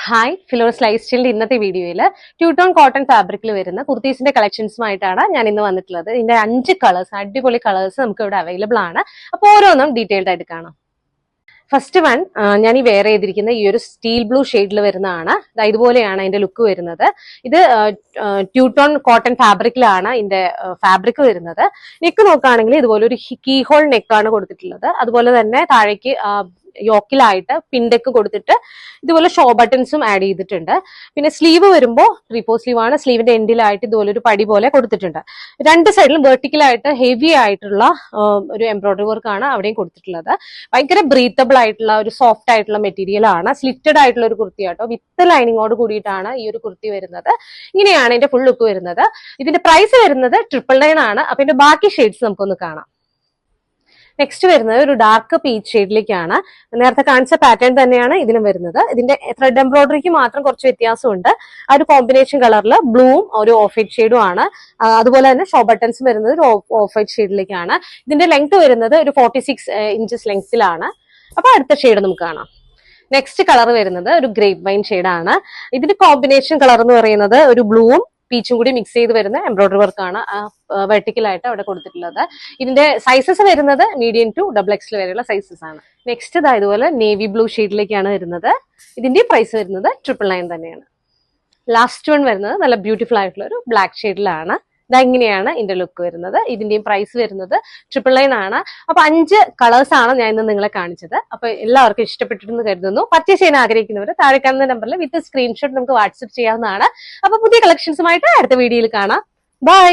Hi, ഫിലോസ് life സ്റ്റൈലിന്റെ ഇന്നത്തെ വീഡിയോയിൽ ട്യൂട്ടോൺ cotton ഫാബ്രിക്കിൽ വരുന്ന കുർത്തീസിന്റെ കളക്ഷൻസുമായിട്ടാണ് ഞാൻ ഇന്ന് വന്നിട്ടുള്ളത്. ഇതിന്റെ 5 കളേഴ്സ്, അടിപൊളി കളേഴ്സ് നമുക്ക് ഇവിടെ അവൈലബിൾ ആണ്. അപ്പോൾ ഓരോന്നും ഡീറ്റെയിൽഡ് ആയിട്ട് കാണാം. ഫസ്റ്റ് വൺ, ഞാൻ ഈ വെയർ ചെയ്തിരിക്കുന്ന ഈ ഒരു സ്റ്റീൽ ബ്ലൂ ഷെയ്ഡിൽ വരുന്നതാണ്. ഇതുപോലെയാണ് അതിന്റെ ലുക്ക് വരുന്നത്. ഇത് ട്യൂട്ടോൺ കോട്ടൺ ഫാബ്രിക്കിലാണ് ഇതിന്റെ ഫാബ്രിക് വരുന്നത്. നെക്ക് നോക്കുകയാണെങ്കിൽ ഇതുപോലെ ഒരു കീ ഹോൾ നെക്കാണ് കൊടുത്തിട്ടുള്ളത്. അതുപോലെ തന്നെ താഴേക്ക് യോക്കിലായിട്ട് പിൻഡെക്ക് കൊടുത്തിട്ട് ഇതുപോലെ ഷോ ബട്ടൺസും ആഡ് ചെയ്തിട്ടുണ്ട്. പിന്നെ സ്ലീവ് വരുമ്പോൾ 3/4 സ്ലീവ് ആണ്. സ്ലീവിന്റെ എൻഡിലായിട്ട് ഇതുപോലെ ഒരു പടി പോലെ കൊടുത്തിട്ടുണ്ട്. രണ്ട് സൈഡിലും വെർട്ടിക്കലായിട്ട് ഹെവി ആയിട്ടുള്ള ഒരു എംബ്രോയിഡറി വർക്ക് ആണ് അവിടെയും കൊടുത്തിട്ടുള്ളത്. ഭയങ്കര ബ്രീത്തബിൾ ആയിട്ടുള്ള ഒരു സോഫ്റ്റ് ആയിട്ടുള്ള മെറ്റീരിയൽ ആണ്. സ്ലിറ്റഡ് ആയിട്ടുള്ള ഒരു കുർത്തി ആട്ടോ. വിത്ത് ലൈനിങ്ങോട് കൂടിയിട്ടാണ് ഈ ഒരു കുർത്തി വരുന്നത്. ഇങ്ങനെയാണ് ഇതിന്റെ ഫുൾ ലുക്ക് വരുന്നത്. ഇതിന്റെ പ്രൈസ് വരുന്നത് 999 ആണ്. അപ്പൊ ഇതിന്റെ ബാക്കി ഷെയ്ഡ്സ് നമുക്കൊന്ന് കാണാം. നെക്സ്റ്റ് വരുന്നത് ഒരു ഡാർക്ക് പീച്ച് ഷെയ്ഡിലേക്കാണ്. നേരത്തെ കാണിച്ച പാറ്റേൺ തന്നെയാണ് ഇതിലും വരുന്നത്. ഇതിന്റെ ത്രെഡ് എംബ്രോയിഡറിക്ക് മാത്രം കുറച്ച് വ്യത്യാസമുണ്ട്. ആ ഒരു കോമ്പിനേഷൻ കളറിൽ ബ്ലൂവും ഒരു ഓഫ് വൈറ്റ് ഷെയ്ഡും ആണ്. അതുപോലെ തന്നെ ഷോ ബട്ടൺസ് വരുന്നത് ഒരു ഓഫ് വൈറ്റ് ഷെയ്ഡിലേക്കാണ്. ഇതിന്റെ ലെങ്ത് വരുന്നത് ഒരു 46 ഇഞ്ചസ് ലെങ്ത്തിലാണ്. അപ്പൊ അടുത്ത ഷെയ്ഡ് നമുക്ക് കാണാം. നെക്സ്റ്റ് കളർ വരുന്നത് ഒരു ഗ്രേപ്പ് വൈൻ ഷെയ്ഡാണ്. ഇതിന്റെ കോമ്പിനേഷൻ കളർ എന്ന് പറയുന്നത് ഒരു ബ്ലൂവും പീച്ചും കൂടി മിക്സ് ചെയ്ത് വരുന്ന എംബ്രോയിഡറി വർക്കാണ് വെർട്ടിക്കലായിട്ട് അവിടെ കൊടുത്തിട്ടുള്ളത്. ഇതിന്റെ സൈസസ് വരുന്നത് മീഡിയം ടു XXL വരെയുള്ള സൈസസ് ആണ്. നെക്സ്റ്റ് ഇതുപോലെ നേവി ബ്ലൂ ഷെയ്ഡിലേക്കാണ് വരുന്നത്. ഇതിന്റെ പ്രൈസ് വരുന്നത് 999 തന്നെയാണ്. ലാസ്റ്റ് വൺ വരുന്നത് നല്ല ബ്യൂട്ടിഫുൾ ആയിട്ടുള്ള ഒരു ബ്ലാക്ക് ഷെയ്ഡിലാണ്. ഇതെങ്ങനെയാണ് ഇതിന്റെ ലുക്ക് വരുന്നത്. ഇതിന്റെയും പ്രൈസ് വരുന്നത് 999 ആണ്. അപ്പൊ 5 കളേഴ്സ് ആണ് ഞാൻ ഇന്ന് നിങ്ങളെ കാണിച്ചത്. അപ്പൊ എല്ലാവർക്കും ഇഷ്ടപ്പെട്ടിട്ടെന്ന് കരുതുന്നു. പർച്ചേസ് ചെയ്യാൻ ആഗ്രഹിക്കുന്നവർ താഴെ കാണുന്ന നമ്പറിൽ വിത്ത് സ്ക്രീൻഷോട്ട് നമുക്ക് വാട്സ്ആപ്പ് ചെയ്യാവുന്നതാണ്. അപ്പൊ പുതിയ കളക്ഷൻസുമായിട്ട് അടുത്ത വീഡിയോയിൽ കാണാം. ബൈ.